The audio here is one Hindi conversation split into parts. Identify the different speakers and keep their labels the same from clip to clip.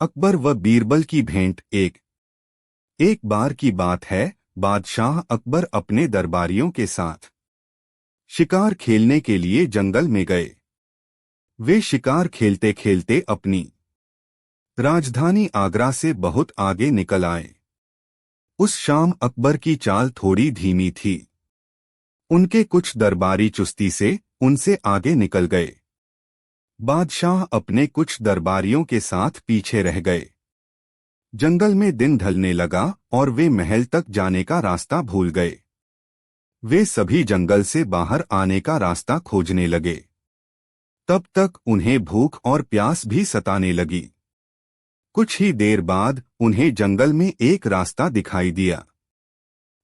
Speaker 1: अकबर व बीरबल की भेंट। एक बार की बात है, बादशाह अकबर अपने दरबारियों के साथ शिकार खेलने के लिए जंगल में गए। वे शिकार खेलते खेलते अपनी राजधानी आगरा से बहुत आगे निकल आए। उस शाम अकबर की चाल थोड़ी धीमी थी। उनके कुछ दरबारी चुस्ती से उनसे आगे निकल गए। बादशाह अपने कुछ दरबारियों के साथ पीछे रह गए। जंगल में दिन ढलने लगा और वे महल तक जाने का रास्ता भूल गए। वे सभी जंगल से बाहर आने का रास्ता खोजने लगे। तब तक उन्हें भूख और प्यास भी सताने लगी। कुछ ही देर बाद उन्हें जंगल में एक रास्ता दिखाई दिया।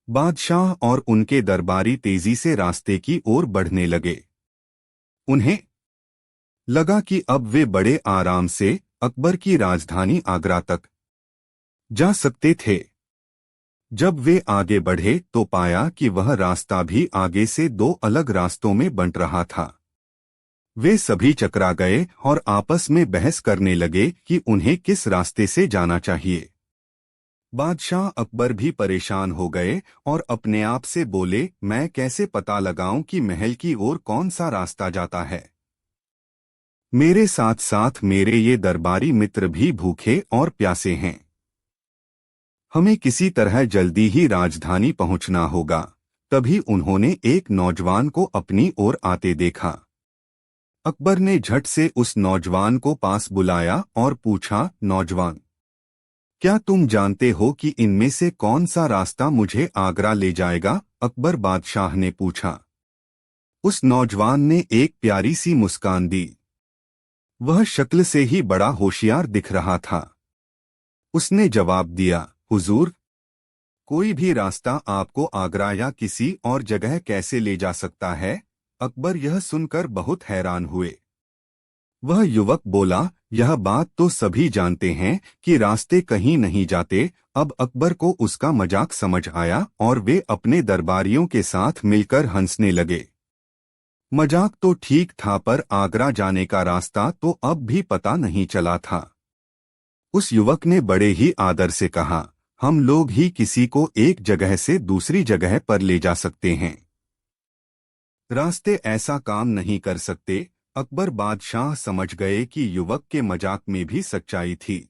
Speaker 1: बादशाह और उनके दरबारी तेजी से रास्ते की ओर बढ़ने लगे। उन्हें लगा कि अब वे बड़े आराम से अकबर की राजधानी आगरा तक जा सकते थे। जब वे आगे बढ़े तो पाया कि वह रास्ता भी आगे से दो अलग रास्तों में बंट रहा था। वे सभी चकरा गए और आपस में बहस करने लगे कि उन्हें किस रास्ते से जाना चाहिए। बादशाह अकबर भी परेशान हो गए और अपने आप से बोले, मैं कैसे पता लगाऊं कि महल की ओर कौन सा रास्ता जाता है। मेरे साथ साथ मेरे ये दरबारी मित्र भी भूखे और प्यासे हैं। हमें किसी तरह जल्दी ही राजधानी पहुंचना होगा। तभी उन्होंने एक नौजवान को अपनी ओर आते देखा। अकबर ने झट से उस नौजवान को पास बुलाया और पूछा, नौजवान, क्या तुम जानते हो कि इनमें से कौन सा रास्ता मुझे आगरा ले जाएगा? अकबर बादशाह ने पूछा। उस नौजवान ने एक प्यारी सी मुस्कान दी। वह शक्ल से ही बड़ा होशियार दिख रहा था। उसने जवाब दिया, हुजूर, कोई भी रास्ता आपको आगरा या किसी और जगह कैसे ले जा सकता है? अकबर यह सुनकर बहुत हैरान हुए। वह युवक बोला, यह बात तो सभी जानते हैं कि रास्ते कहीं नहीं जाते। अब अकबर को उसका मजाक समझ आया और वे अपने दरबारियों के साथ मिलकर हंसने लगे। मजाक तो ठीक था, पर आगरा जाने का रास्ता तो अब भी पता नहीं चला था। उस युवक ने बड़े ही आदर से कहा, हम लोग ही किसी को एक जगह से दूसरी जगह पर ले जा सकते हैं, रास्ते ऐसा काम नहीं कर सकते। अकबर बादशाह समझ गए कि युवक के मजाक में भी सच्चाई थी।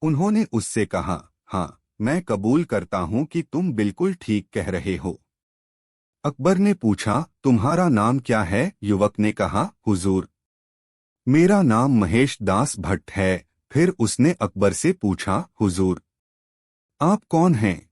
Speaker 1: उन्होंने उससे कहा, हाँ, मैं कबूल करता हूं कि तुम बिल्कुल ठीक कह रहे हो। अकबर ने पूछा, तुम्हारा नाम क्या है? युवक ने कहा, हुजूर, मेरा नाम महेश दास भट्ट है। फिर उसने अकबर से पूछा, हुजूर, आप कौन हैं?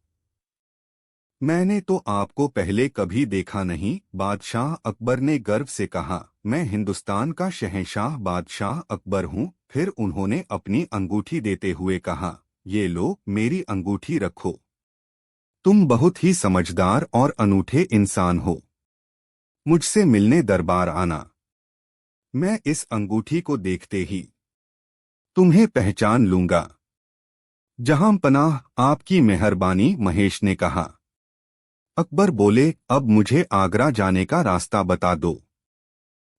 Speaker 1: मैंने तो आपको पहले कभी देखा नहीं। बादशाह अकबर ने गर्व से कहा, मैं हिंदुस्तान का शहंशाह बादशाह अकबर हूँ। फिर उन्होंने अपनी अंगूठी देते हुए कहा, ये लो, मेरी अंगूठी रखो। तुम बहुत ही समझदार और अनूठे इंसान हो। मुझसे मिलने दरबार आना। मैं इस अंगूठी को देखते ही तुम्हें पहचान लूंगा। जहां पनाह, आपकी मेहरबानी, महेश ने कहा। अकबर बोले, अब मुझे आगरा जाने का रास्ता बता दो।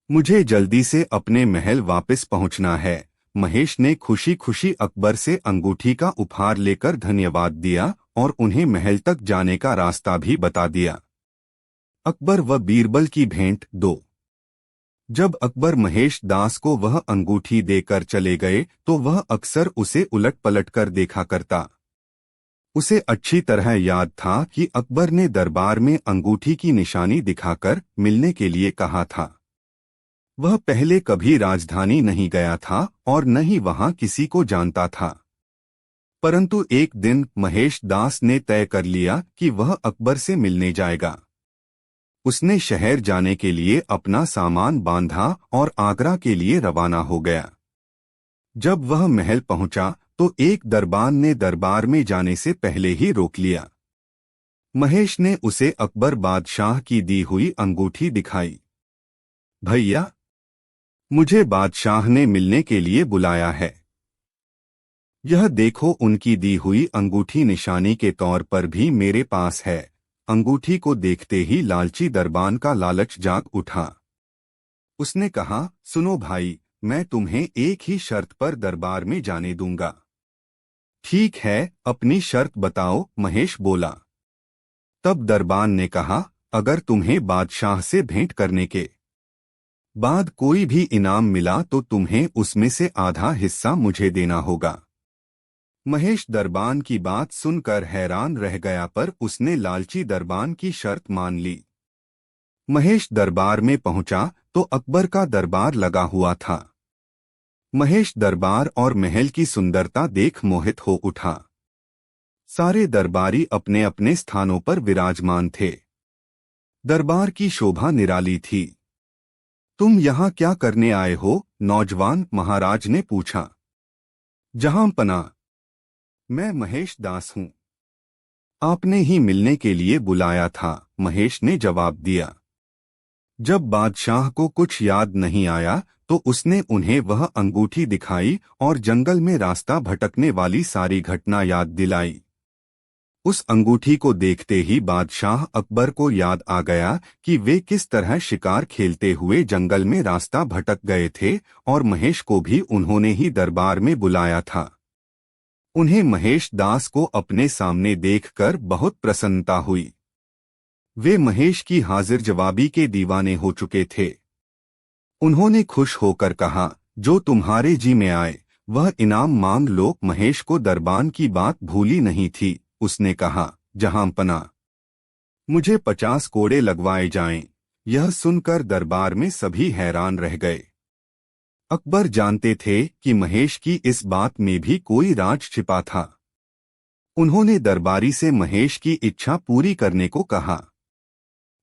Speaker 1: मुझे जल्दी से अपने महल वापस पहुंचना है। महेश ने खुशी खुशी अकबर से अंगूठी का उपहार लेकर धन्यवाद दिया और उन्हें महल तक जाने का रास्ता भी बता दिया। अकबर व बीरबल की भेंट 2। जब अकबर महेश दास को वह अंगूठी देकर चले गए तो वह अक्सर उसे उलट पलट कर देखा करता। उसे अच्छी तरह याद था कि अकबर ने दरबार में अंगूठी की निशानी दिखाकर मिलने के लिए कहा था। वह पहले कभी राजधानी नहीं गया था और न ही वहां किसी को जानता था। परंतु एक दिन महेश दास ने तय कर लिया कि वह अकबर से मिलने जाएगा। उसने शहर जाने के लिए अपना सामान बांधा और आगरा के लिए रवाना हो गया। जब वह महल पहुंचा तो एक दरबान ने दरबार में जाने से पहले ही रोक लिया। महेश ने उसे अकबर बादशाह की दी हुई अंगूठी दिखाई। भैया, मुझे बादशाह ने मिलने के लिए बुलाया है। यह देखो, उनकी दी हुई अंगूठी निशानी के तौर पर भी मेरे पास है। अंगूठी को देखते ही लालची दरबान का लालच जाग उठा। उसने कहा, सुनो भाई, मैं तुम्हें एक ही शर्त पर दरबार में जाने दूंगा। ठीक है, अपनी शर्त बताओ, महेश बोला। तब दरबान ने कहा, अगर तुम्हें बादशाह से भेंट करने के बाद कोई भी इनाम मिला तो तुम्हें उसमें से आधा हिस्सा मुझे देना होगा। महेश दरबान की बात सुनकर हैरान रह गया, पर उसने लालची दरबान की शर्त मान ली। महेश दरबार में पहुंचा तो अकबर का दरबार लगा हुआ था। महेश दरबार और महल की सुंदरता देख मोहित हो उठा। सारे दरबारी अपने अपने स्थानों पर विराजमान थे। दरबार की शोभा निराली थी। तुम यहाँ क्या करने आए हो? नौजवान महाराज ने पूछा। जहांपना, मैं महेश दास हूँ। आपने ही मिलने के लिए बुलाया था, महेश ने जवाब दिया। जब बादशाह को कुछ याद नहीं आया तो उसने उन्हें वह अंगूठी दिखाई और जंगल में रास्ता भटकने वाली सारी घटना याद दिलाई। उस अंगूठी को देखते ही बादशाह अकबर को याद आ गया कि वे किस तरह शिकार खेलते हुए जंगल में रास्ता भटक गए थे और महेश को भी उन्होंने ही दरबार में बुलाया था। उन्हें महेश दास को अपने सामने देखकर बहुत प्रसन्नता हुई। वे महेश की हाजिर जवाबी के दीवाने हो चुके थे। उन्होंने खुश होकर कहा, जो तुम्हारे जी में आए वह इनाम मांग लो। महेश को दरबान की बात भूली नहीं थी। उसने कहा, जहांपना, मुझे 50 कोड़े लगवाए जाएं। यह सुनकर दरबार में सभी हैरान रह गए। अकबर जानते थे कि महेश की इस बात में भी कोई राज छिपा था। उन्होंने दरबारी से महेश की इच्छा पूरी करने को कहा।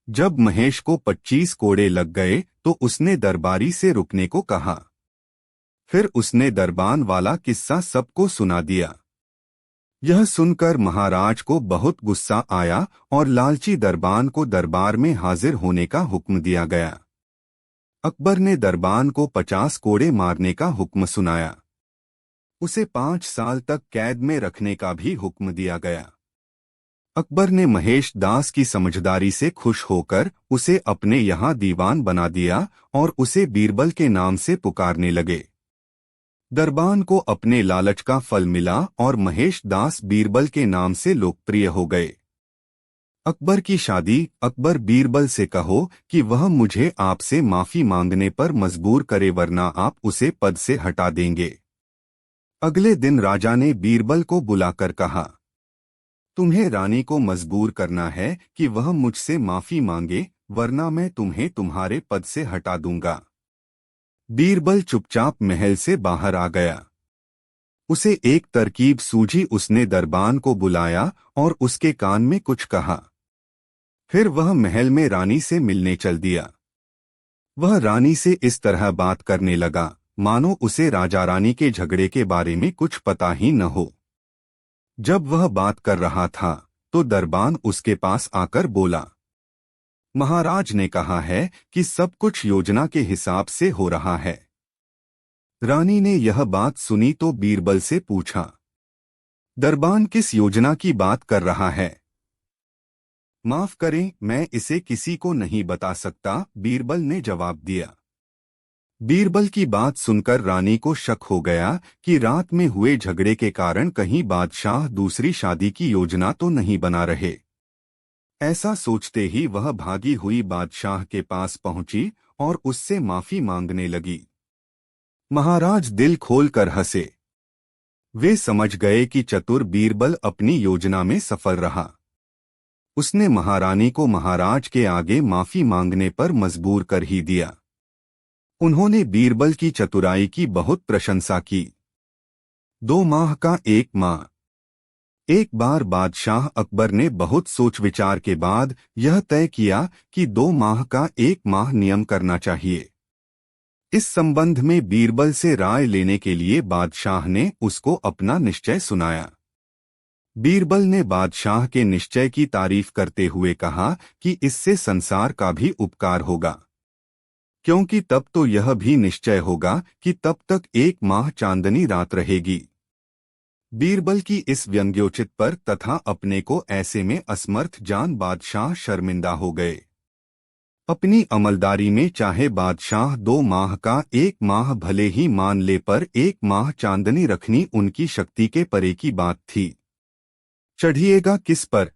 Speaker 1: जब महेश को 25 कोड़े लग गए तो उसने दरबारी से रुकने को कहा। फिर उसने दरबान वाला किस्सा सबको सुना दिया। यह सुनकर महाराज को बहुत गुस्सा आया और लालची दरबान को दरबार में हाजिर होने का हुक्म दिया गया। अकबर ने दरबान को 50 कोड़े मारने का हुक्म सुनाया। उसे 5 साल तक कैद में रखने का भी हुक्म दिया गया। अकबर ने महेश दास की समझदारी से खुश होकर उसे अपने यहाँ दीवान बना दिया और उसे बीरबल के नाम से पुकारने लगे। दरबान को अपने लालच का फल मिला और महेश दास बीरबल के नाम से लोकप्रिय हो गए। अकबर की शादी। अकबर बीरबल से कहो कि वह मुझे आपसे माफी मांगने पर मजबूर करे, वरना आप उसे पद से हटा देंगे। अगले दिन राजा ने बीरबल को बुलाकर कहा, तुम्हें रानी को मजबूर करना है कि वह मुझसे माफी मांगे, वरना मैं तुम्हें तुम्हारे पद से हटा दूंगा। बीरबल चुपचाप महल से बाहर आ गया। उसे एक तरकीब सूझी। उसने दरबान को बुलाया और उसके कान में कुछ कहा। फिर वह महल में रानी से मिलने चल दिया। वह रानी से इस तरह बात करने लगा मानो उसे राजा रानी के झगड़े के बारे में कुछ पता ही न हो। जब वह बात कर रहा था तो दरबान उसके पास आकर बोला, महाराज ने कहा है कि सब कुछ योजना के हिसाब से हो रहा है। रानी ने यह बात सुनी तो बीरबल से पूछा, दरबान किस योजना की बात कर रहा है? माफ करें, मैं इसे किसी को नहीं बता सकता, बीरबल ने जवाब दिया। बीरबल की बात सुनकर रानी को शक हो गया कि रात में हुए झगड़े के कारण कहीं बादशाह दूसरी शादी की योजना तो नहीं बना रहे। ऐसा सोचते ही वह भागी हुई बादशाह के पास पहुंची और उससे माफी मांगने लगी। महाराज दिल खोलकर हंसे। वे समझ गए कि चतुर बीरबल अपनी योजना में सफल रहा। उसने महारानी को महाराज के आगे माफी मांगने पर मजबूर कर ही दिया। उन्होंने बीरबल की चतुराई की बहुत प्रशंसा की। 2 माह का 1 माह। एक बार बादशाह अकबर ने बहुत सोच विचार के बाद यह तय किया कि 2 माह का 1 माह नियम करना चाहिए। इस संबंध में बीरबल से राय लेने के लिए बादशाह ने उसको अपना निश्चय सुनाया। बीरबल ने बादशाह के निश्चय की तारीफ करते हुए कहा कि इससे संसार का भी उपकार होगा, क्योंकि तब तो यह भी निश्चय होगा कि तब तक 1 माह चांदनी रात रहेगी। बीरबल की इस व्यंग्योचित पर तथा अपने को ऐसे में असमर्थ जान बादशाह शर्मिंदा हो गए। अपनी अमलदारी में चाहे बादशाह 2 माह का 1 माह भले ही मान ले, पर 1 माह चांदनी रखनी उनकी शक्ति के परे की बात थी। चढ़िएगा किस पर?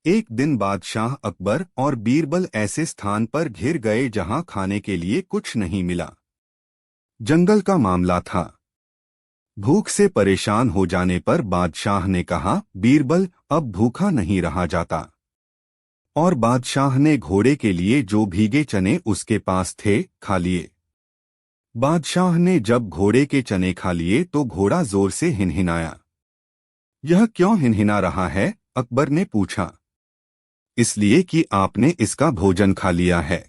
Speaker 1: एक दिन बादशाह अकबर और बीरबल ऐसे स्थान पर घिर गए जहां खाने के लिए कुछ नहीं मिला। जंगल का मामला था। भूख से परेशान हो जाने पर बादशाह ने कहा, बीरबल, अब भूखा नहीं रहा जाता। और बादशाह ने घोड़े के लिए जो भीगे चने उसके पास थे खा लिए। बादशाह ने जब घोड़े के चने खा लिए तो घोड़ा जोर से हिनहिनाया। यह क्यों हिनहिना रहा है? अकबर ने पूछा। इसलिए कि आपने इसका भोजन खा लिया है।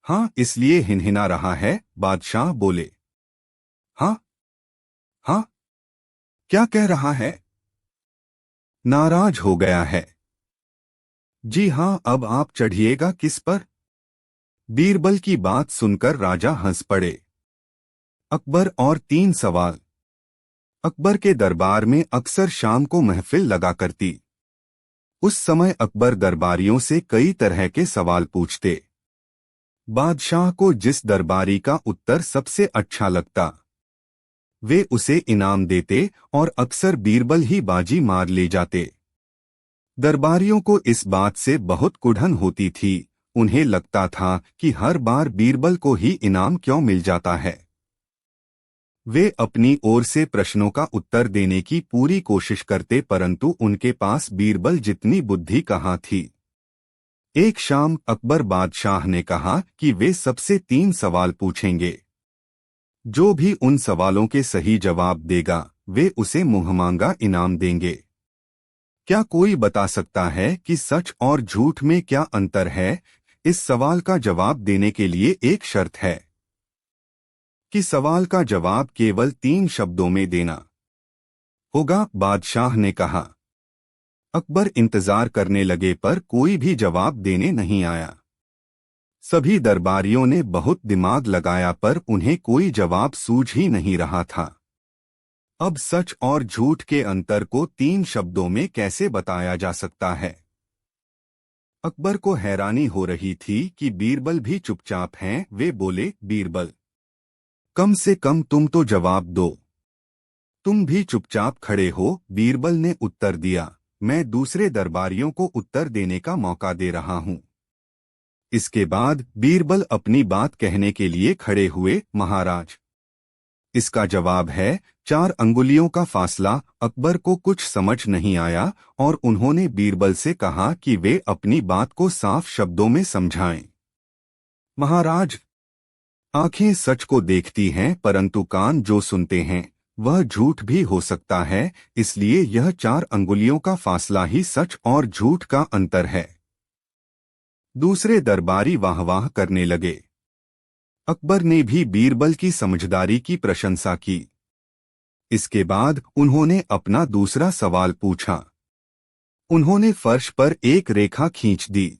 Speaker 1: हाँ, इसलिए हिनहिना रहा है, बादशाह बोले। हाँ हाँ, क्या कह रहा है? नाराज हो गया है। जी हाँ, अब आप चढ़िएगा किस पर? बीरबल की बात सुनकर राजा हंस पड़े। अकबर और 3 सवाल। अकबर के दरबार में अक्सर शाम को महफिल लगा करती। उस समय अकबर दरबारियों से कई तरह के सवाल पूछते। बादशाह को जिस दरबारी का उत्तर सबसे अच्छा लगता वे उसे इनाम देते और अक्सर बीरबल ही बाजी मार ले जाते। दरबारियों को इस बात से बहुत कुढ़न होती थी। उन्हें लगता था कि हर बार बीरबल को ही इनाम क्यों मिल जाता है। वे अपनी ओर से प्रश्नों का उत्तर देने की पूरी कोशिश करते, परंतु उनके पास बीरबल जितनी बुद्धि कहाँ थी। एक शाम अकबर बादशाह ने कहा कि वे सबसे 3 सवाल पूछेंगे। जो भी उन सवालों के सही जवाब देगा वे उसे मुंहमांगा इनाम देंगे। क्या कोई बता सकता है कि सच और झूठ में क्या अंतर है? इस सवाल का जवाब देने के लिए एक शर्त है कि सवाल का जवाब केवल 3 शब्दों में देना होगा, बादशाह ने कहा। अकबर इंतजार करने लगे पर कोई भी जवाब देने नहीं आया। सभी दरबारियों ने बहुत दिमाग लगाया पर उन्हें कोई जवाब सूझ ही नहीं रहा था। अब सच और झूठ के अंतर को 3 शब्दों में कैसे बताया जा सकता है? अकबर को हैरानी हो रही थी कि बीरबल भी चुपचाप हैं। वे बोले, बीरबल, कम से कम तुम तो जवाब दो। तुम भी चुपचाप खड़े हो, बीरबल ने उत्तर दिया। मैं दूसरे दरबारियों को उत्तर देने का मौका दे रहा हूं। इसके बाद बीरबल अपनी बात कहने के लिए खड़े हुए। महाराज, इसका जवाब है 4 अंगुलियों का फासला। अकबर को कुछ समझ नहीं आया और उन्होंने बीरबल से कहा कि वे अपनी बात को साफ शब्दों में समझाएं। महाराज, आंखें सच को देखती हैं परंतु कान जो सुनते हैं वह झूठ भी हो सकता है, इसलिए यह 4 अंगुलियों का फासला ही सच और झूठ का अंतर है। दूसरे दरबारी वाह वाह करने लगे। अकबर ने भी बीरबल की समझदारी की प्रशंसा की। इसके बाद उन्होंने अपना दूसरा सवाल पूछा। उन्होंने फर्श पर एक रेखा खींच दी।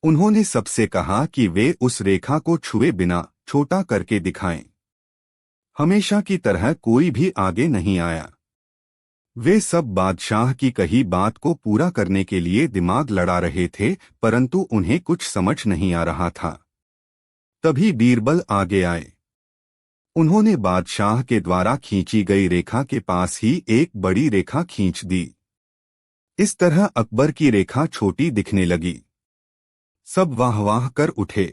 Speaker 1: उन्होंने सबसे कहा कि वे उस रेखा को छुए बिना छोटा करके दिखाएं। हमेशा की तरह कोई भी आगे नहीं आया। वे सब बादशाह की कही बात को पूरा करने के लिए दिमाग लड़ा रहे थे, परंतु उन्हें कुछ समझ नहीं आ रहा था। तभी बीरबल आगे आए। उन्होंने बादशाह के द्वारा खींची गई रेखा के पास ही एक बड़ी रेखा खींच दी। इस तरह अकबर की रेखा छोटी दिखने लगी। सब वाह वाह कर उठे।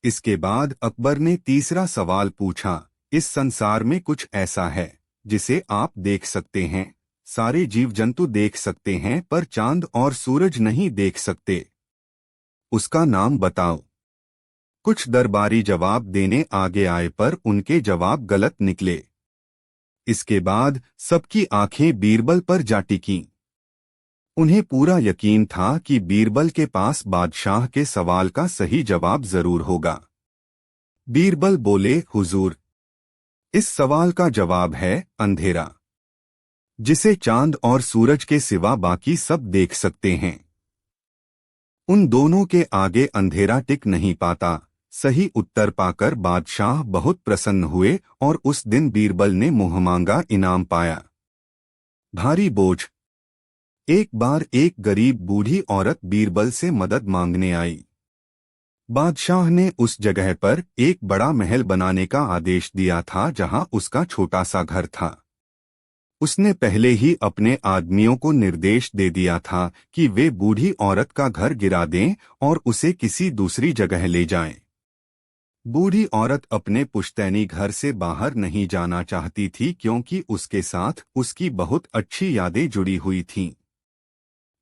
Speaker 1: इसके बाद अकबर ने तीसरा सवाल पूछा। इस संसार में कुछ ऐसा है जिसे आप देख सकते हैं, सारे जीव जंतु देख सकते हैं, पर चांद और सूरज नहीं देख सकते? उसका नाम बताओ। कुछ दरबारी जवाब देने आगे आए पर उनके जवाब गलत निकले। इसके बाद सबकी आंखें बीरबल पर जा टिकीं। उन्हें पूरा यकीन था कि बीरबल के पास बादशाह के सवाल का सही जवाब जरूर होगा। बीरबल बोले, हुजूर, इस सवाल का जवाब है अंधेरा, जिसे चांद और सूरज के सिवा बाकी सब देख सकते हैं। उन दोनों के आगे अंधेरा टिक नहीं पाता। सही उत्तर पाकर बादशाह बहुत प्रसन्न हुए और उस दिन बीरबल ने मुंहमांगा इनाम पाया। भारी बोझ। एक बार एक गरीब बूढ़ी औरत बीरबल से मदद मांगने आई। बादशाह ने उस जगह पर एक बड़ा महल बनाने का आदेश दिया था जहां उसका छोटा सा घर था। उसने पहले ही अपने आदमियों को निर्देश दे दिया था कि वे बूढ़ी औरत का घर गिरा दें और उसे किसी दूसरी जगह ले जाएं। बूढ़ी औरत अपने पुश्तैनी घर से बाहर नहीं जाना चाहती थी क्योंकि उसके साथ उसकी बहुत अच्छी यादें जुड़ी हुई थीं।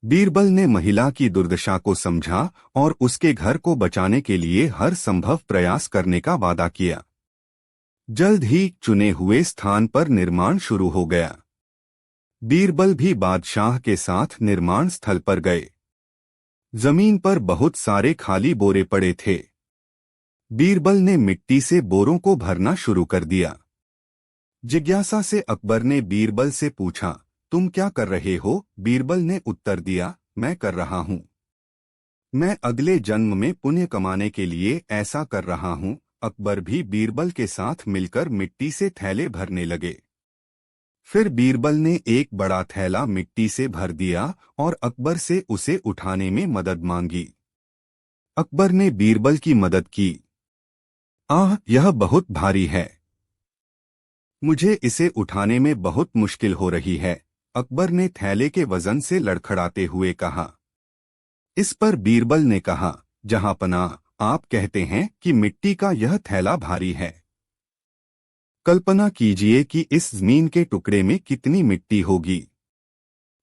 Speaker 1: बीरबल ने महिला की दुर्दशा को समझा और उसके घर को बचाने के लिए हर संभव प्रयास करने का वादा किया। जल्द ही चुने हुए स्थान पर निर्माण शुरू हो गया। बीरबल भी बादशाह के साथ निर्माण स्थल पर गए। जमीन पर बहुत सारे खाली बोरे पड़े थे। बीरबल ने मिट्टी से बोरों को भरना शुरू कर दिया। जिज्ञासा से अकबर ने बीरबल से पूछा, तुम क्या कर रहे हो? बीरबल ने उत्तर दिया, मैं कर रहा हूँ। मैं अगले जन्म में पुण्य कमाने के लिए ऐसा कर रहा हूँ। अकबर भी बीरबल के साथ मिलकर मिट्टी से थैले भरने लगे। फिर बीरबल ने एक बड़ा थैला मिट्टी से भर दिया और अकबर से उसे उठाने में मदद मांगी। अकबर ने बीरबल की मदद की। यह बहुत भारी है। मुझे इसे उठाने में बहुत मुश्किल हो रही है, अकबर ने थैले के वजन से लड़खड़ाते हुए कहा। इस पर बीरबल ने कहा, जहांपनाह, आप कहते हैं कि मिट्टी का यह थैला भारी है। कल्पना कीजिए कि इस जमीन के टुकड़े में कितनी मिट्टी होगी।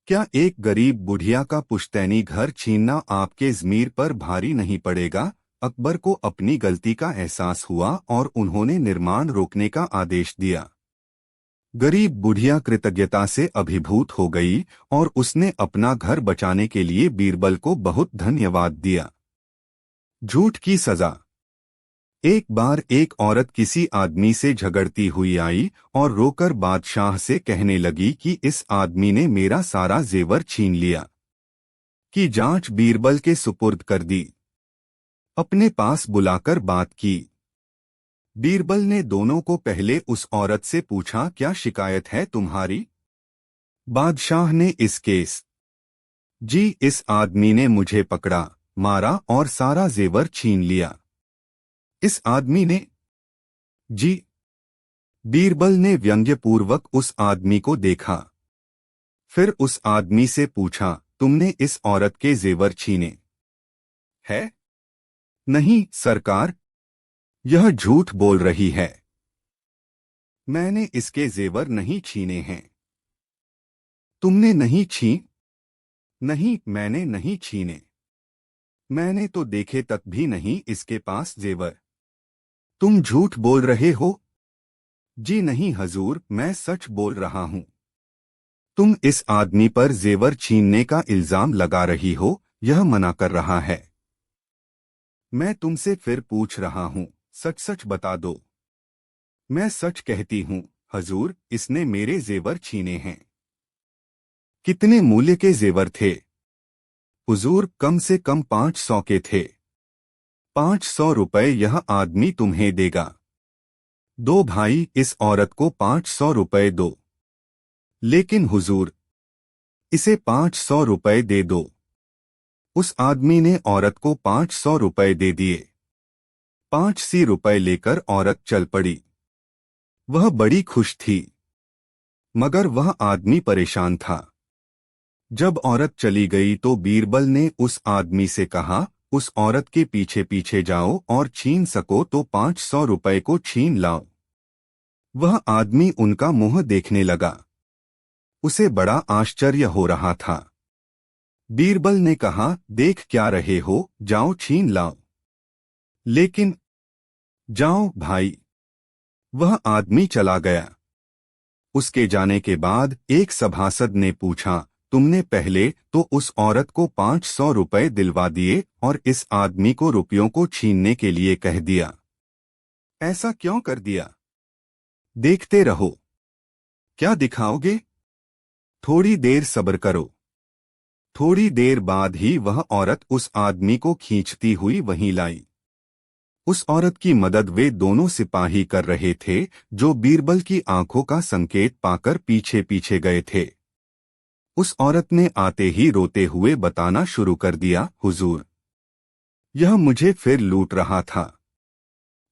Speaker 1: क्या एक गरीब बुढ़िया का पुश्तैनी घर छीनना आपके ज़मीर पर भारी नहीं पड़ेगा? अकबर को अपनी गलती का एहसास हुआ और उन्होंने निर्माण रोकने का आदेश दिया। गरीब बुढ़िया कृतज्ञता से अभिभूत हो गई और उसने अपना घर बचाने के लिए बीरबल को बहुत धन्यवाद दिया। झूठ की सजा। एक बार एक औरत किसी आदमी से झगड़ती हुई आई और रोकर बादशाह से कहने लगी कि इस आदमी ने मेरा सारा जेवर छीन लिया। की जांच बीरबल के सुपुर्द कर दी। अपने पास बुलाकर बात की। बीरबल ने दोनों को पहले उस औरत से पूछा, क्या शिकायत है तुम्हारी? बादशाह ने इस केस। जी, इस आदमी ने मुझे पकड़ा, मारा और सारा जेवर छीन लिया। इस आदमी ने? जी। बीरबल ने व्यंग्यपूर्वक उस आदमी को देखा। फिर उस आदमी से पूछा, तुमने इस औरत के जेवर छीने है? नहीं सरकार, यह झूठ बोल रही है। मैंने इसके जेवर नहीं छीने हैं। तुमने नहीं छीन? नहीं, मैंने नहीं छीने। मैंने तो देखे तक भी नहीं इसके पास जेवर। तुम झूठ बोल रहे हो? जी नहीं हजूर, मैं सच बोल रहा हूँ। तुम इस आदमी पर जेवर छीनने का इल्जाम लगा रही हो, यह मना कर रहा है। मैं तुमसे फिर पूछ रहा हूँ, सच सच बता दो। मैं सच कहती हूँ हजूर, इसने मेरे जेवर छीने हैं। कितने मूल्य के जेवर थे? हुजूर, कम से कम 500 के थे। 500 रुपए यह आदमी तुम्हें देगा। दो भाई, इस औरत को 500 रुपए दो। लेकिन हुजूर, इसे 500 रुपए दे दो। उस आदमी ने औरत को 500 रुपए दे दिए। 500 रुपए लेकर औरत चल पड़ी। वह बड़ी खुश थी, मगर वह आदमी परेशान था। जब औरत चली गई तो बीरबल ने उस आदमी से कहा, उस औरत के पीछे पीछे जाओ और छीन सको तो 500 रुपए को छीन लाओ। वह आदमी उनका मुंह देखने लगा। उसे बड़ा आश्चर्य हो रहा था। बीरबल ने कहा, देख क्या रहे हो, जाओ छीन लाओ। लेकिन जाओ भाई। वह आदमी चला गया। उसके जाने के बाद एक सभासद ने पूछा, तुमने पहले तो उस औरत को 500 रुपए दिलवा दिए और इस आदमी को रुपयों को छीनने के लिए कह दिया। ऐसा क्यों कर दिया? देखते रहो। क्या दिखाओगे? थोड़ी देर सब्र करो। थोड़ी देर बाद ही वह औरत उस आदमी को खींचती हुई वहीं लाई। उस औरत की मदद वे दोनों सिपाही कर रहे थे जो बीरबल की आंखों का संकेत पाकर पीछे पीछे गए थे। उस औरत ने आते ही रोते हुए बताना शुरू कर दिया, हुजूर, यह मुझे फिर लूट रहा था,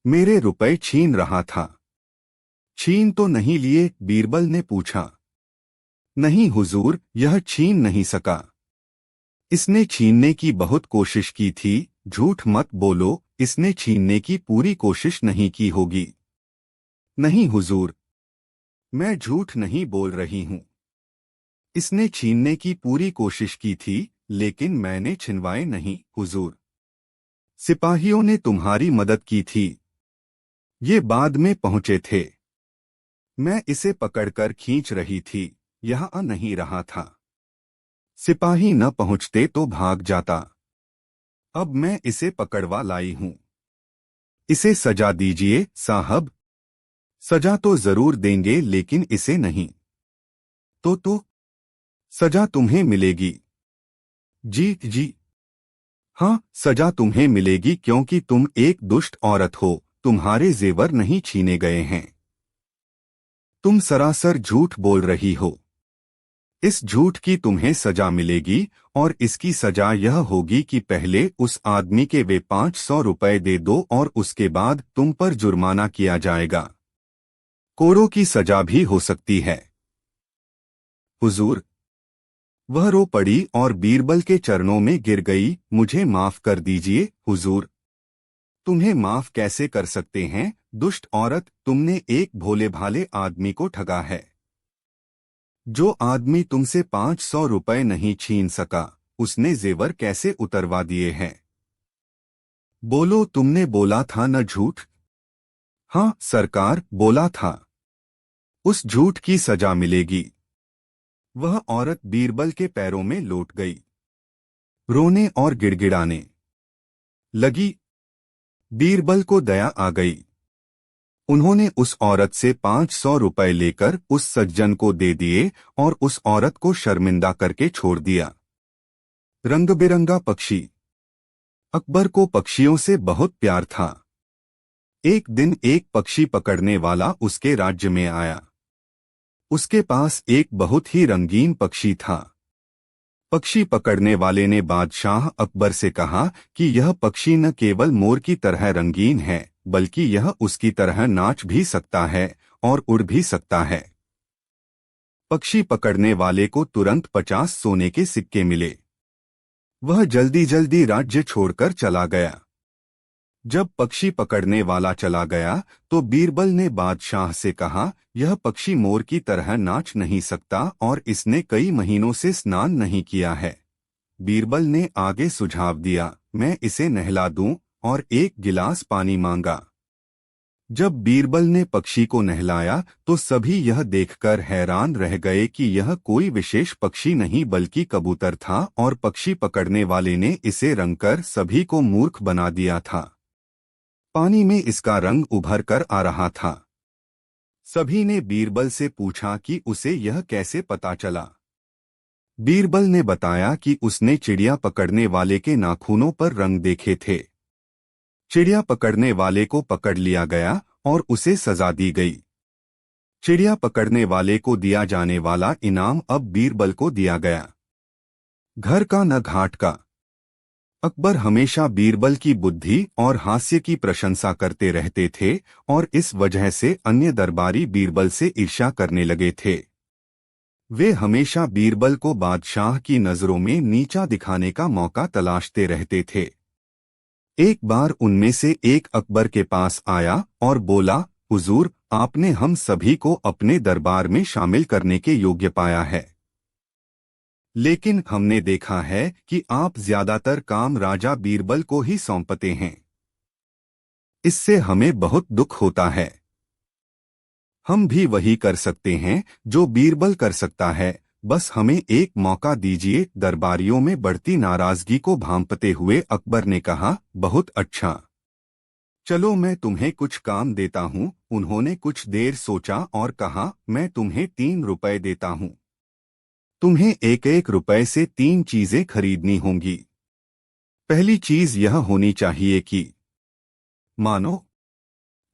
Speaker 1: मेरे रुपए छीन रहा था। छीन तो नहीं लिए? बीरबल ने पूछा। नहीं हुजूर, यह छीन नहीं सका। इसने छीनने की बहुत कोशिश की थी। झूठ मत बोलो, इसने छीनने की पूरी कोशिश नहीं की होगी। नहीं हुजूर, मैं झूठ नहीं बोल रही हूं। इसने छीनने की पूरी कोशिश की थी, लेकिन मैंने छिनवाए नहीं, हुजूर। सिपाहियों ने तुम्हारी मदद की थी। ये बाद में पहुंचे थे। मैं इसे पकड़कर खींच रही थी, यह आ नहीं रहा था। सिपाही न पहुंचते तो भाग जाता। अब मैं इसे पकड़वा लाई हूं। इसे सजा दीजिए साहब। सजा तो जरूर देंगे, लेकिन इसे नहीं। तो सजा तुम्हें मिलेगी। जी जी। हाँ, सजा तुम्हें मिलेगी, क्योंकि तुम एक दुष्ट औरत हो। तुम्हारे जेवर नहीं छीने गए हैं। तुम सरासर झूठ बोल रही हो। इस झूठ की तुम्हें सजा मिलेगी, और इसकी सजा यह होगी कि पहले उस आदमी के वे 500 रुपए दे दो और उसके बाद तुम पर जुर्माना किया जाएगा। कोड़ों की सजा भी हो सकती है। हुजूर, वह रो पड़ी और बीरबल के चरणों में गिर गई। मुझे माफ कर दीजिए हुजूर। तुम्हें माफ कैसे कर सकते हैं, दुष्ट औरत। तुमने एक भोले भाले आदमी को ठगा है। जो आदमी तुमसे 500 रुपए नहीं छीन सका, उसने जेवर कैसे उतरवा दिए हैं? बोलो, तुमने बोला था न झूठ? हाँ सरकार, बोला था। उस झूठ की सजा मिलेगी। वह औरत बीरबल के पैरों में लौट गई, रोने और गिड़गिड़ाने लगी। बीरबल को दया आ गई। उन्होंने उस औरत से 500 रुपए लेकर उस सज्जन को दे दिए और उस औरत को शर्मिंदा करके छोड़ दिया। रंग बिरंगा पक्षी। अकबर को पक्षियों से बहुत प्यार था। एक दिन एक पक्षी पकड़ने वाला उसके राज्य में आया। उसके पास एक बहुत ही रंगीन पक्षी था। पक्षी पकड़ने वाले ने बादशाह अकबर से कहा कि यह पक्षी न केवल मोर की तरह रंगीन है, बल्कि यह उसकी तरह नाच भी सकता है और उड़ भी सकता है। पक्षी पकड़ने वाले को तुरंत 50 सोने के सिक्के मिले। वह जल्दी जल्दी राज्य छोड़कर चला गया। जब पक्षी पकड़ने वाला चला गया तो बीरबल ने बादशाह से कहा, यह पक्षी मोर की तरह नाच नहीं सकता और इसने कई महीनों से स्नान नहीं किया है। बीरबल ने आगे सुझाव दिया, मैं इसे नहला दूं, और एक गिलास पानी मांगा। जब बीरबल ने पक्षी को नहलाया तो सभी यह देखकर हैरान रह गए कि यह कोई विशेष पक्षी नहीं बल्कि कबूतर था, और पक्षी पकड़ने वाले ने इसे रंगकर सभी को मूर्ख बना दिया था। पानी में इसका रंग उभर कर आ रहा था। सभी ने बीरबल से पूछा कि उसे यह कैसे पता चला। बीरबल ने बताया कि उसने चिड़िया पकड़ने वाले के नाखूनों पर रंग देखे थे। चिड़िया पकड़ने वाले को पकड़ लिया गया और उसे सजा दी गई। चिड़िया पकड़ने वाले को दिया जाने वाला इनाम अब बीरबल को दिया गया। घर का न घाट का। अकबर हमेशा बीरबल की बुद्धि और हास्य की प्रशंसा करते रहते थे, और इस वजह से अन्य दरबारी बीरबल से ईर्ष्या करने लगे थे। वे हमेशा बीरबल को बादशाह की नजरों में नीचा दिखाने का मौका तलाशते रहते थे। एक बार उनमें से एक अकबर के पास आया और बोला, हुजूर, आपने हम सभी को अपने दरबार में शामिल करने के योग्य पाया है, लेकिन हमने देखा है कि आप ज्यादातर काम राजा बीरबल को ही सौंपते हैं। इससे हमें बहुत दुख होता है। हम भी वही कर सकते हैं जो बीरबल कर सकता है, बस हमें एक मौका दीजिए। दरबारियों में बढ़ती नाराजगी को भांपते हुए अकबर ने कहा, बहुत अच्छा, चलो मैं तुम्हें कुछ काम देता हूँ। उन्होंने कुछ देर सोचा और कहा, मैं तुम्हें 3 रुपए देता हूँ। तुम्हें एक एक रुपए से 3 चीजें खरीदनी होंगी। पहली चीज यह होनी चाहिए कि मानो।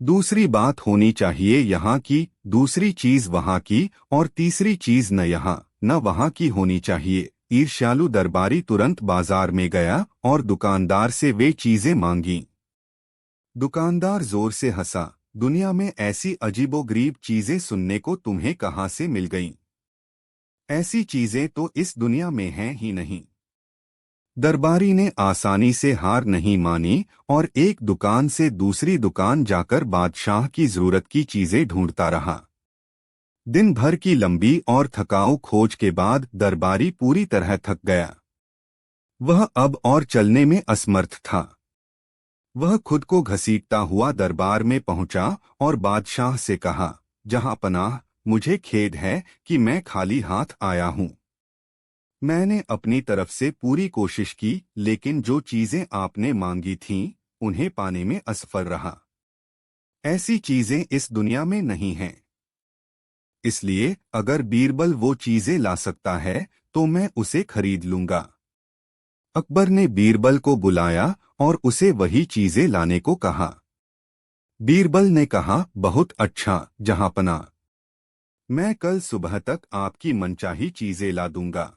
Speaker 1: दूसरी बात होनी चाहिए यहाँ की, दूसरी चीज वहाँ की, और तीसरी चीज न यहाँ न वहां की होनी चाहिए। ईर्ष्यालु दरबारी तुरंत बाजार में गया और दुकानदार से वे चीजें मांगी। दुकानदार जोर से हंसा, दुनिया में ऐसी अजीबोगरीब चीजें सुनने को तुम्हें कहाँ से मिल गईं? ऐसी चीजें तो इस दुनिया में हैं ही नहीं। दरबारी ने आसानी से हार नहीं मानी और एक दुकान से दूसरी दुकान जाकर बादशाह की जरूरत की चीजें ढूंढता रहा। दिन भर की लंबी और थकाऊ खोज के बाद दरबारी पूरी तरह थक गया। वह अब और चलने में असमर्थ था। वह खुद को घसीटता हुआ दरबार में पहुंचा और बादशाह से कहा, जहां पनाह, मुझे खेद है कि मैं खाली हाथ आया हूं। मैंने अपनी तरफ से पूरी कोशिश की, लेकिन जो चीजें आपने मांगी थीं, उन्हें पाने में असफल रहा। ऐसी चीजें इस दुनिया में नहीं हैं। इसलिए अगर बीरबल वो चीजें ला सकता है तो मैं उसे खरीद लूंगा। अकबर ने बीरबल को बुलाया और उसे वही चीजें लाने को कहा। बीरबल ने कहा, बहुत अच्छा जहांपनाह, मैं कल सुबह तक आपकी मनचाही चीजें ला दूंगा।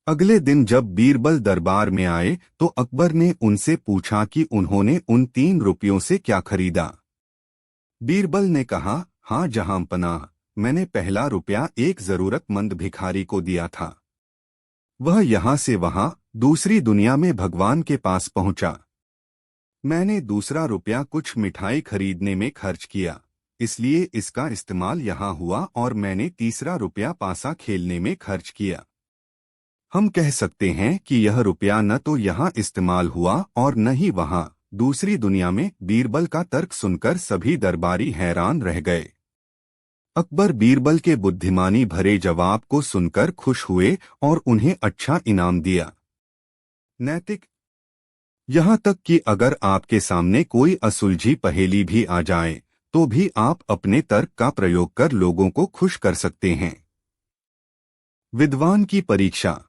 Speaker 1: अगले दिन जब बीरबल दरबार में आए तो अकबर ने उनसे पूछा कि उन्होंने उन 3 रुपयों से क्या खरीदा। बीरबल ने कहा, हाँ जहांपनाह, मैंने पहला रुपया एक जरूरतमंद भिखारी को दिया था। वह यहां से वहां दूसरी दुनिया में भगवान के पास पहुंचा। मैंने दूसरा रुपया कुछ मिठाई खरीदने में खर्च किया, इसलिए इसका इस्तेमाल यहाँ हुआ और मैंने तीसरा रुपया पासा खेलने में खर्च किया। हम कह सकते हैं कि यह रुपया न तो यहाँ इस्तेमाल हुआ और न ही वहाँ दूसरी दुनिया में। बीरबल का तर्क सुनकर सभी दरबारी हैरान रह गए। अकबर बीरबल के बुद्धिमानी भरे जवाब को सुनकर खुश हुए और उन्हें अच्छा इनाम दिया। नैतिक, यहाँ तक कि अगर आपके सामने कोई असुलझी पहेली भी आ जाए तो भी आप अपने तर्क का प्रयोग कर लोगों को खुश कर सकते हैं। विद्वान की परीक्षा।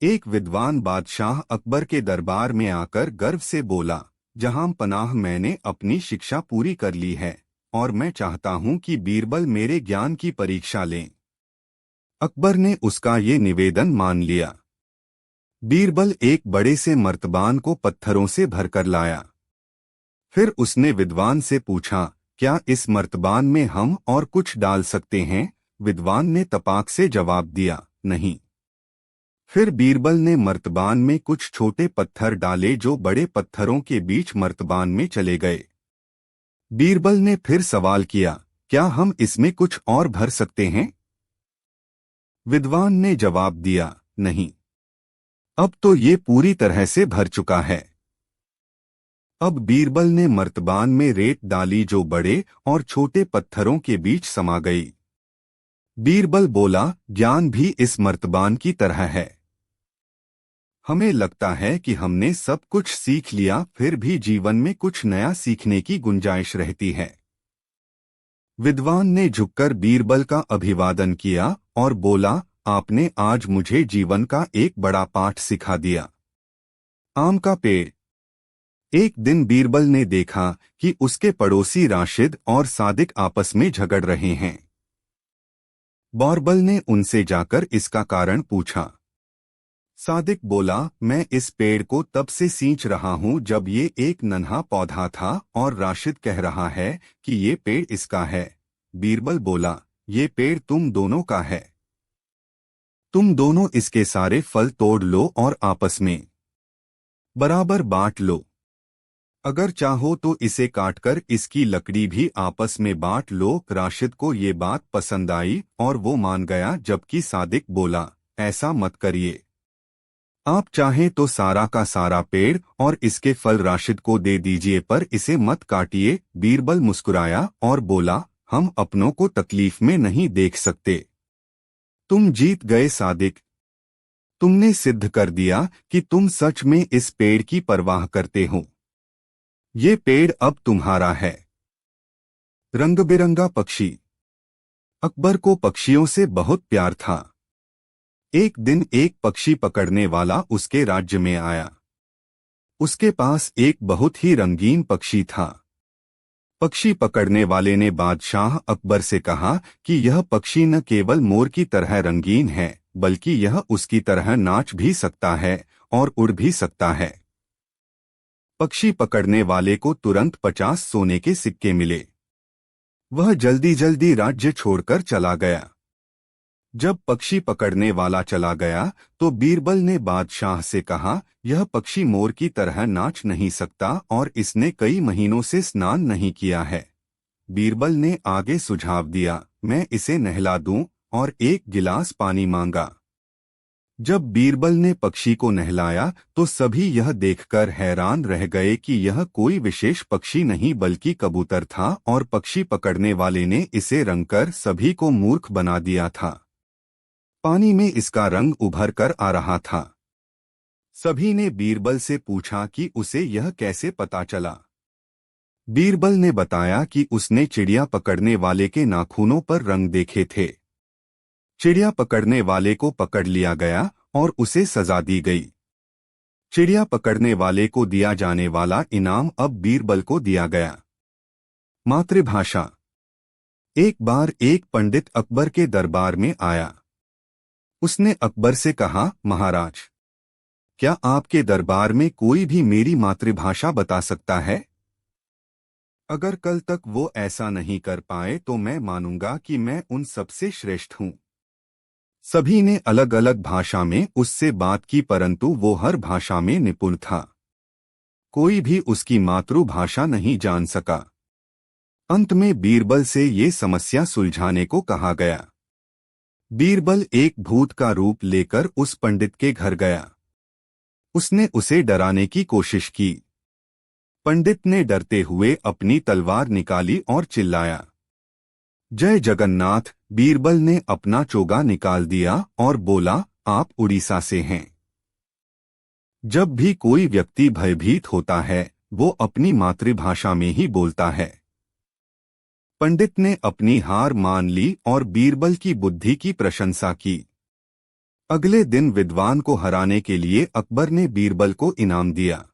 Speaker 1: एक विद्वान बादशाह अकबर के दरबार में आकर गर्व से बोला, जहां पनाह, मैंने अपनी शिक्षा पूरी कर ली है और मैं चाहता हूं कि बीरबल मेरे ज्ञान की परीक्षा लें। अकबर ने उसका ये निवेदन मान लिया। बीरबल एक बड़े से मर्तबान को पत्थरों से भरकर लाया। फिर उसने विद्वान से पूछा, क्या इस मर्तबान में हम और कुछ डाल सकते हैं? विद्वान ने तपाक से जवाब दिया, नहीं। फिर बीरबल ने मर्तबान में कुछ छोटे पत्थर डाले जो बड़े पत्थरों के बीच मर्तबान में चले गए। बीरबल ने फिर सवाल किया, क्या हम इसमें कुछ और भर सकते हैं? विद्वान ने जवाब दिया, नहीं, अब तो ये पूरी तरह से भर चुका है। अब बीरबल ने मर्तबान में रेत डाली जो बड़े और छोटे पत्थरों के बीच समा गई। बीरबल बोला, ज्ञान भी इस मर्तबान की तरह है। हमें लगता है कि हमने सब कुछ सीख लिया, फिर भी जीवन में कुछ नया सीखने की गुंजाइश रहती है। विद्वान ने झुककर बीरबल का अभिवादन किया और बोला, आपने आज मुझे जीवन का एक बड़ा पाठ सिखा दिया। आम का पेड़। एक दिन बीरबल ने देखा कि उसके पड़ोसी राशिद और सादिक आपस में झगड़ रहे हैं। बीरबल ने उनसे जाकर इसका कारण पूछा। सादिक बोला, मैं इस पेड़ को तब से सींच रहा हूं जब ये एक नन्हा पौधा था और राशिद कह रहा है कि ये पेड़ इसका है। बीरबल बोला, ये पेड़ तुम दोनों का है। तुम दोनों इसके सारे फल तोड़ लो और आपस में बराबर बांट लो। अगर चाहो तो इसे काटकर इसकी लकड़ी भी आपस में बांट लो। राशिद को ये बात पसंद आई और वो मान गया, जबकि सादिक बोला, ऐसा मत करिए। आप चाहें तो सारा का सारा पेड़ और इसके फल राशिद को दे दीजिए, पर इसे मत काटिए। बीरबल मुस्कुराया और बोला, हम अपनों को तकलीफ में नहीं देख सकते। तुम जीत गए सादिक। तुमने सिद्ध कर दिया कि तुम सच में इस पेड़ की परवाह करते हो। ये पेड़ अब तुम्हारा है। रंग बिरंगा पक्षी। अकबर को पक्षियों से बहुत प्यार था। एक दिन एक पक्षी पकड़ने वाला उसके राज्य में आया। उसके पास एक बहुत ही रंगीन पक्षी था। पक्षी पकड़ने वाले ने बादशाह अकबर से कहा कि यह पक्षी न केवल मोर की तरह रंगीन है, बल्कि यह उसकी तरह नाच भी सकता है और उड़ भी सकता है। पक्षी पकड़ने वाले को तुरंत 50 सोने के सिक्के मिले। वह जल्दी जल्दी राज्य छोड़कर चला गया। जब पक्षी पकड़ने वाला चला गया तो बीरबल ने बादशाह से कहा, यह पक्षी मोर की तरह नाच नहीं सकता और इसने कई महीनों से स्नान नहीं किया है। बीरबल ने आगे सुझाव दिया, मैं इसे नहला दूं और एक गिलास पानी मांगा। जब बीरबल ने पक्षी को नहलाया तो सभी यह देखकर हैरान रह गए कि यह कोई विशेष पक्षी नहीं बल्कि कबूतर था और पक्षी पकड़ने वाले ने इसे रंगकर सभी को मूर्ख बना दिया था। पानी में इसका रंग उभर कर आ रहा था। सभी ने बीरबल से पूछा कि उसे यह कैसे पता चला। बीरबल ने बताया कि उसने चिड़िया पकड़ने वाले के नाखूनों पर रंग देखे थे। चिड़िया पकड़ने वाले को पकड़ लिया गया और उसे सजा दी गई। चिड़िया पकड़ने वाले को दिया जाने वाला इनाम अब बीरबल को दिया गया। मातृभाषा। एक बार एक पंडित अकबर के दरबार में आया। उसने अकबर से कहा, महाराज, क्या आपके दरबार में कोई भी मेरी मातृभाषा बता सकता है? अगर कल तक वो ऐसा नहीं कर पाए तो मैं मानूंगा कि मैं उन सबसे श्रेष्ठ हूं। सभी ने अलग अलग भाषा में उससे बात की, परंतु वो हर भाषा में निपुण था। कोई भी उसकी मातृभाषा नहीं जान सका। अंत में बीरबल से ये समस्या सुलझाने को कहा गया। बीरबल एक भूत का रूप लेकर उस पंडित के घर गया। उसने उसे डराने की कोशिश की। पंडित ने डरते हुए अपनी तलवार निकाली और चिल्लाया, जय जगन्नाथ। बीरबल ने अपना चोगा निकाल दिया और बोला, आप उड़ीसा से हैं। जब भी कोई व्यक्ति भयभीत होता है वो अपनी मातृभाषा में ही बोलता है। पंडित ने अपनी हार मान ली और बीरबल की बुद्धि की प्रशंसा की। अगले दिन विद्वान को हराने के लिए अकबर ने बीरबल को इनाम दिया।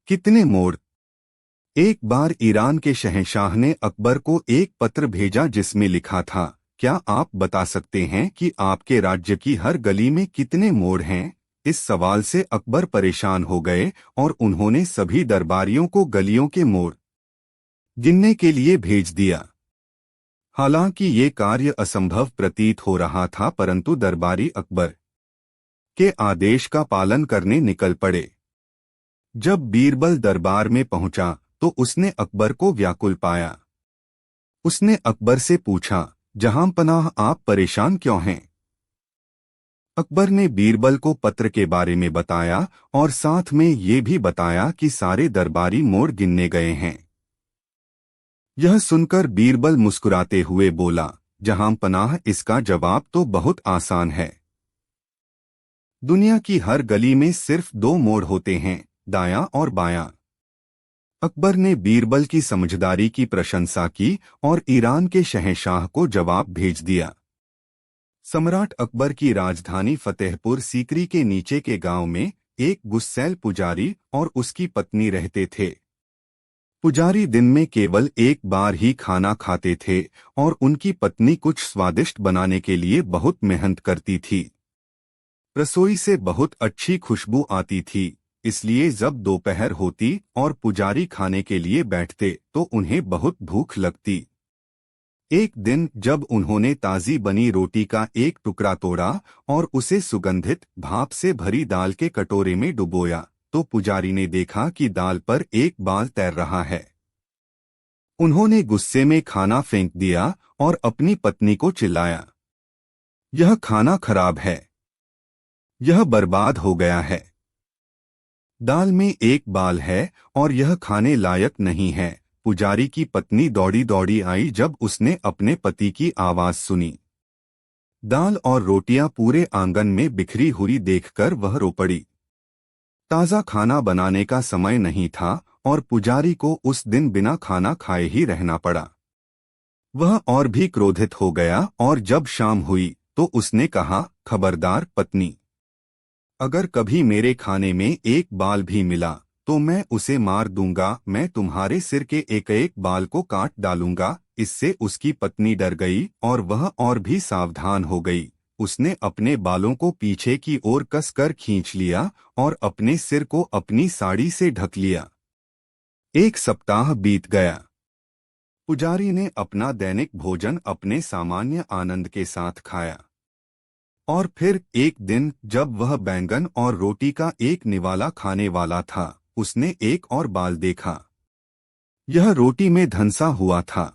Speaker 1: कितने मोड़। एक बार ईरान के शहंशाह ने अकबर को एक पत्र भेजा जिसमें लिखा था, क्या आप बता सकते हैं कि आपके राज्य की हर गली में कितने मोड़ हैं? इस सवाल से अकबर परेशान हो गए और उन्होंने सभी दरबारियों को गलियों के मोड़ गिनने के लिए भेज दिया। हालांकि ये कार्य असंभव प्रतीत हो रहा था, परंतु दरबारी अकबर के आदेश का पालन करने निकल पड़े। जब बीरबल दरबार में पहुंचा तो उसने अकबर को व्याकुल पाया। उसने अकबर से पूछा, जहांपनाह, आप परेशान क्यों हैं? अकबर ने बीरबल को पत्र के बारे में बताया और साथ में ये भी बताया कि सारे दरबारी मोड़ गिनने गए हैं। यह सुनकर बीरबल मुस्कुराते हुए बोला, जहांपनाह, इसका जवाब तो बहुत आसान है। दुनिया की हर गली में सिर्फ 2 मोड़ होते हैं, दायां और बायां। अकबर ने बीरबल की समझदारी की प्रशंसा की और ईरान के शहंशाह को जवाब भेज दिया। सम्राट अकबर की राजधानी फतेहपुर सीकरी के नीचे के गांव में एक गुस्सैल पुजारी और उसकी पत्नी रहते थे। पुजारी दिन में केवल एक बार ही खाना खाते थे और उनकी पत्नी कुछ स्वादिष्ट बनाने के लिए बहुत मेहनत करती थी। रसोई से बहुत अच्छी खुशबू आती थी, इसलिए जब दोपहर होती और पुजारी खाने के लिए बैठते तो उन्हें बहुत भूख लगती। एक दिन जब उन्होंने ताज़ी बनी रोटी का एक टुकड़ा तोड़ा और उसे सुगंधित भाप से भरी दाल के कटोरे में डुबोया तो पुजारी ने देखा कि दाल पर एक बाल तैर रहा है। उन्होंने गुस्से में खाना फेंक दिया और अपनी पत्नी को चिल्लाया, यह खाना खराब है, यह बर्बाद हो गया है। दाल में एक बाल है और यह खाने लायक नहीं है। पुजारी की पत्नी दौड़ी दौड़ी आई जब उसने अपने पति की आवाज सुनी। दाल और रोटियां पूरे आंगन में बिखरी हुई देखकर वह रो पड़ी। ताज़ा खाना बनाने का समय नहीं था और पुजारी को उस दिन बिना खाना खाए ही रहना पड़ा। वह और भी क्रोधित हो गया और जब शाम हुई तो उसने कहा, खबरदार पत्नी, अगर कभी मेरे खाने में एक बाल भी मिला तो मैं उसे मार दूंगा, मैं तुम्हारे सिर के एक एक बाल को काट डालूंगा। इससे उसकी पत्नी डर गई और वह और भी सावधान हो गई। उसने अपने बालों को पीछे की ओर कसकर खींच लिया और अपने सिर को अपनी साड़ी से ढक लिया। एक सप्ताह बीत गया। पुजारी ने अपना दैनिक भोजन अपने सामान्य आनंद के साथ खाया। और फिर एक दिन जब वह बैंगन और रोटी का एक निवाला खाने वाला था, उसने एक और बाल देखा। यह रोटी में धंसा हुआ था।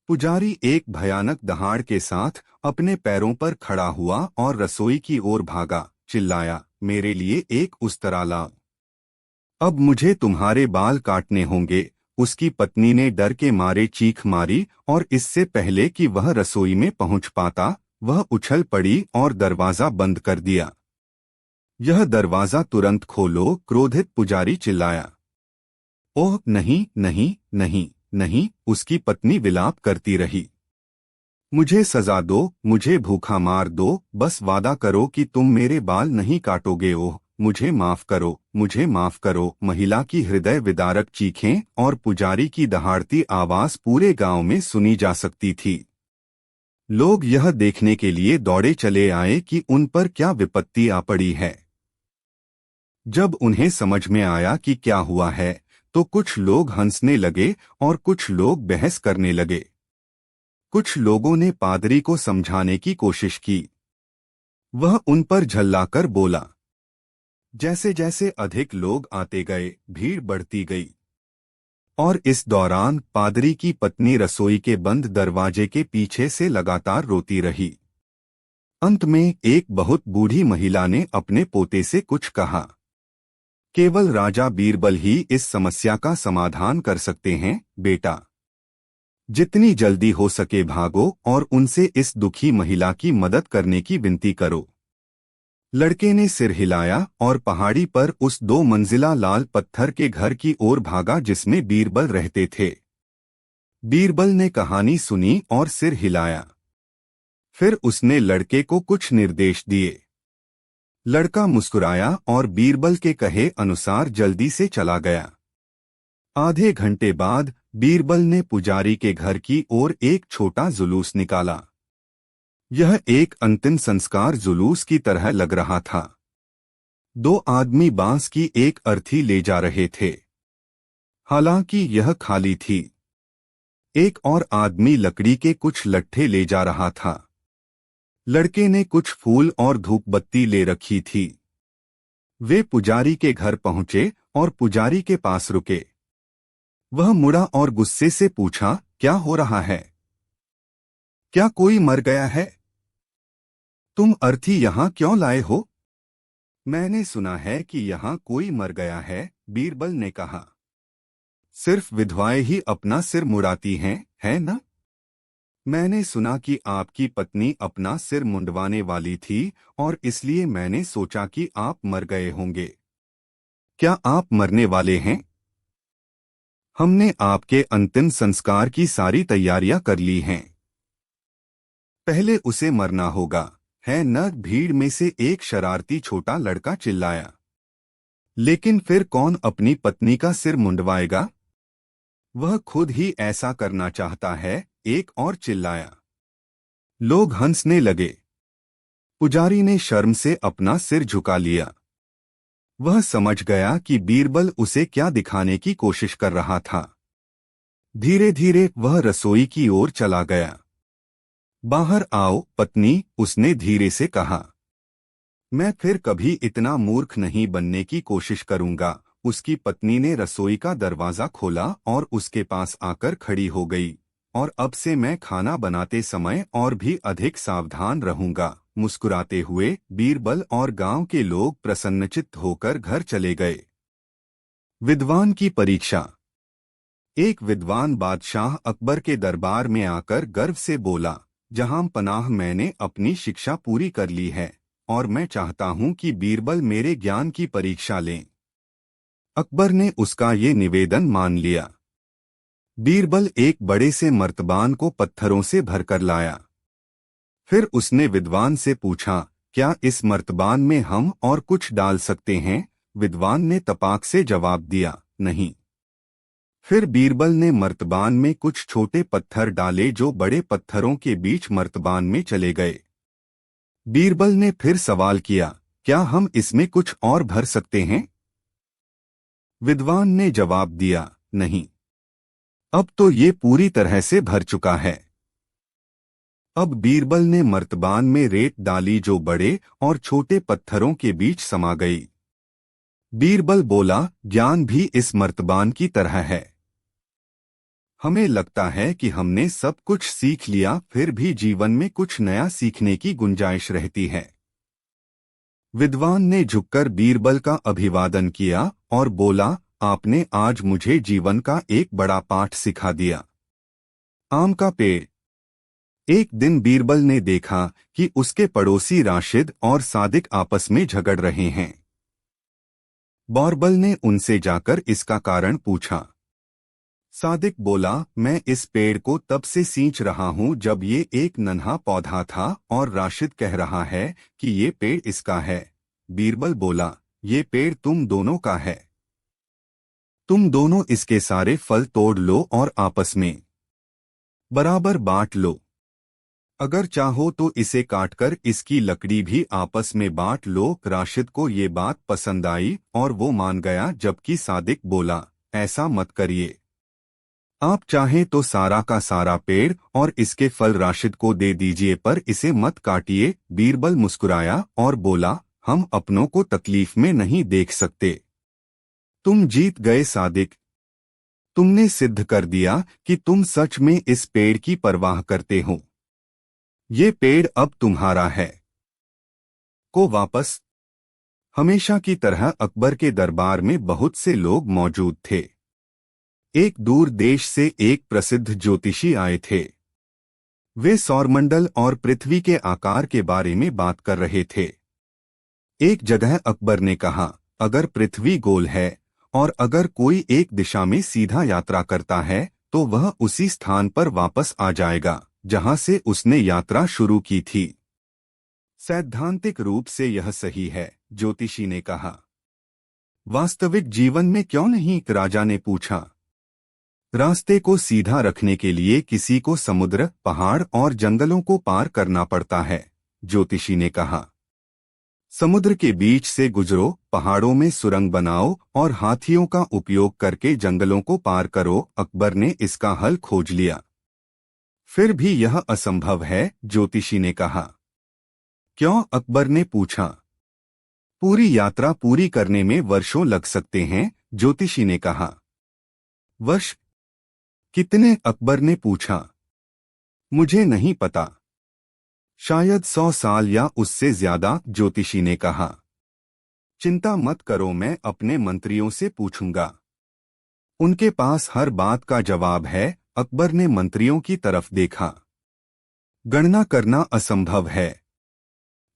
Speaker 1: पुजारी एक भयानक दहाड़ के साथ अपने पैरों पर खड़ा हुआ और रसोई की ओर भागा, चिल्लाया, मेरे लिए एक उस्तरा लाओ। अब मुझे तुम्हारे बाल काटने होंगे। उसकी पत्नी ने डर के मारे चीख मारी और इससे पहले कि वह रसोई में पहुंच पाता, वह उछल पड़ी और दरवाजा बंद कर दिया। यह दरवाजा तुरंत खोलो, क्रोधित पुजारी चिल्लाया। ओह नहीं नहीं नहीं नहीं, उसकी पत्नी विलाप करती रही। मुझे सजा दो, मुझे भूखा मार दो, बस वादा करो कि तुम मेरे बाल नहीं काटोगे। ओह मुझे माफ करो, मुझे माफ करो। महिला की हृदय विदारक चीखें और पुजारी की दहाड़ती आवाज पूरे गांव में सुनी जा सकती थी। लोग यह देखने के लिए दौड़े चले आए कि उन पर क्या विपत्ति आ पड़ी है। जब उन्हें समझ में आया कि क्या हुआ है, तो कुछ लोग हंसने लगे और कुछ लोग बहस करने लगे। कुछ लोगों ने पादरी को समझाने की कोशिश की। वह उन पर झल्लाकर बोला। जैसे जैसे अधिक लोग आते गए, भीड़ बढ़ती गई। और इस दौरान पादरी की पत्नी रसोई के बंद दरवाजे के पीछे से लगातार रोती रही। अंत में एक बहुत बूढ़ी महिला ने अपने पोते से कुछ कहा। केवल राजा बीरबल ही इस समस्या का समाधान कर सकते हैं, बेटा। जितनी जल्दी हो सके भागो और उनसे इस दुखी महिला की मदद करने की विनती करो। लड़के ने सिर हिलाया और पहाड़ी पर उस 2 मंजिला लाल पत्थर के घर की ओर भागा जिसमें बीरबल रहते थे। बीरबल ने कहानी सुनी और सिर हिलाया। फिर उसने लड़के को कुछ निर्देश दिए। लड़का मुस्कुराया और बीरबल के कहे अनुसार जल्दी से चला गया। आधे घंटे बाद बीरबल ने पुजारी के घर की ओर एक छोटा जुलूस निकाला। यह एक अंतिम संस्कार जुलूस की तरह लग रहा था। 2 आदमी बांस की एक अर्थी ले जा रहे थे। हालांकि यह खाली थी। एक और आदमी लकड़ी के कुछ लट्ठे ले जा रहा था। लड़के ने कुछ फूल और धूपबत्ती ले रखी थी। वे पुजारी के घर पहुंचे और पुजारी के पास रुके। वह मुड़ा और गुस्से से पूछा, क्या हो रहा है? क्या कोई मर गया है? तुम अर्थी यहाँ क्यों लाए हो? मैंने सुना है कि यहाँ कोई मर गया है, बीरबल ने कहा। सिर्फ विधवाएं ही अपना सिर मुड़ाती हैं, है न? मैंने सुना कि आपकी पत्नी अपना सिर मुंडवाने वाली थी और इसलिए मैंने सोचा कि आप मर गए होंगे। क्या आप मरने वाले हैं? हमने आपके अंतिम संस्कार की सारी तैयारियां कर ली हैं। पहले उसे मरना होगा, है न? भीड़ में से एक शरारती छोटा लड़का चिल्लाया। लेकिन फिर कौन अपनी पत्नी का सिर मुंडवाएगा? वह खुद ही ऐसा करना चाहता है, एक और चिल्लाया। लोग हंसने लगे। पुजारी ने शर्म से अपना सिर झुका लिया। वह समझ गया कि बीरबल उसे क्या दिखाने की कोशिश कर रहा था। धीरे धीरे वह रसोई की ओर चला गया। बाहर आओ पत्नी, उसने धीरे से कहा। मैं फिर कभी इतना मूर्ख नहीं बनने की कोशिश करूंगा। उसकी पत्नी ने रसोई का दरवाजा खोला और उसके पास आकर खड़ी हो गई। और अब से मैं खाना बनाते समय और भी अधिक सावधान रहूंगा। मुस्कुराते हुए बीरबल और गांव के लोग प्रसन्नचित्त होकर घर चले गए। विद्वान की परीक्षा। एक विद्वान बादशाह अकबर के दरबार में आकर गर्व से बोला, जहां पनाह मैंने अपनी शिक्षा पूरी कर ली है और मैं चाहता हूं कि बीरबल मेरे ज्ञान की परीक्षा लें। अकबर ने उसका ये निवेदन मान लिया। बीरबल एक बड़े से मर्तबान को पत्थरों से भरकर लाया। फिर उसने विद्वान से पूछा, क्या इस मर्तबान में हम और कुछ डाल सकते हैं? विद्वान ने तपाक से जवाब दिया, नहीं। फिर बीरबल ने मर्तबान में कुछ छोटे पत्थर डाले जो बड़े पत्थरों के बीच मर्तबान में चले गए। बीरबल ने फिर सवाल किया, क्या हम इसमें कुछ और भर सकते हैं? विद्वान ने जवाब दिया, नहीं, अब तो ये पूरी तरह से भर चुका है। अब बीरबल ने मर्तबान में रेत डाली जो बड़े और छोटे पत्थरों के बीच समा गई। बीरबल बोला, ज्ञान भी इस मर्तबान की तरह है। हमें लगता है कि हमने सब कुछ सीख लिया, फिर भी जीवन में कुछ नया सीखने की गुंजाइश रहती है। विद्वान ने झुककर बीरबल का अभिवादन किया और बोला, आपने आज मुझे जीवन का एक बड़ा पाठ सिखा दिया। आम का पेड़। एक दिन बीरबल ने देखा कि उसके पड़ोसी राशिद और सादिक आपस में झगड़ रहे हैं। बीरबल ने उनसे जाकर इसका कारण पूछा। सादिक बोला, मैं इस पेड़ को तब से सींच रहा हूं जब ये एक नन्हा पौधा था, और राशिद कह रहा है कि ये पेड़ इसका है। बीरबल बोला, ये पेड़ तुम दोनों का है। तुम दोनों इसके सारे फल तोड़ लो और आपस में बराबर बांट लो। अगर चाहो तो इसे काटकर इसकी लकड़ी भी आपस में बांट लो। राशिद को ये बात पसंद आई और वो मान गया, जबकि सादिक बोला, ऐसा मत करिए। आप चाहें तो सारा का सारा पेड़ और इसके फल राशिद को दे दीजिए, पर इसे मत काटिए। बीरबल मुस्कुराया और बोला, हम अपनों को तकलीफ में नहीं देख सकते। तुम जीत गए सादिक। तुमने सिद्ध कर दिया कि तुम सच में इस पेड़ की परवाह करते हो। ये पेड़ अब तुम्हारा है। को वापस। हमेशा की तरह अकबर के दरबार में बहुत से लोग मौजूद थे। एक दूर देश से एक प्रसिद्ध ज्योतिषी आए थे। वे सौरमंडल और पृथ्वी के आकार के बारे में बात कर रहे थे। एक जगह अकबर ने कहा, अगर पृथ्वी गोल है और अगर कोई एक दिशा में सीधा यात्रा करता है तो वह उसी स्थान पर वापस आ जाएगा जहां से उसने यात्रा शुरू की थी। सैद्धांतिक रूप से यह सही है, ज्योतिषी ने कहा। वास्तविक जीवन में क्यों नहीं? राजा ने पूछा। रास्ते को सीधा रखने के लिए किसी को समुद्र, पहाड़ और जंगलों को पार करना पड़ता है, ज्योतिषी ने कहा। समुद्र के बीच से गुजरो, पहाड़ों में सुरंग बनाओ और हाथियों का उपयोग करके जंगलों को पार करो। अकबर ने इसका हल खोज लिया। फिर भी यह असंभव है, ज्योतिषी ने कहा। क्यों? अकबर ने पूछा। पूरी यात्रा पूरी करने में वर्षों लग सकते हैं, ज्योतिषी ने कहा। वर्ष? कितने? अकबर ने पूछा। मुझे नहीं पता। शायद 100 साल या उससे ज्यादा, ज्योतिषी ने कहा। चिंता मत करो, मैं अपने मंत्रियों से पूछूंगा। उनके पास हर बात का जवाब है। अकबर ने मंत्रियों की तरफ देखा। गणना करना असंभव है।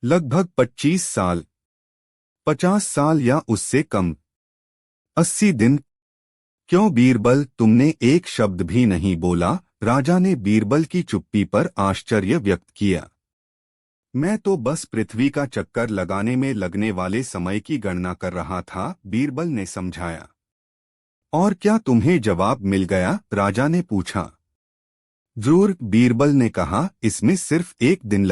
Speaker 1: लगभग 25 साल, 50 साल या उससे कम, 80 दिन। क्यों बीरबल, तुमने एक शब्द भी नहीं बोला? राजा ने बीरबल की चुप्पी पर आश्चर्य व्यक्त किया। मैं तो बस पृथ्वी का चक्कर लगाने में लगने वाले समय की गणना कर रहा था, बीरबल ने समझाया। और क्या तुम्हें जवाब मिल गया? राजा ने पूछा। जरूर, बीरबल ने कहा, इसमें सिर्फ एक दिन लग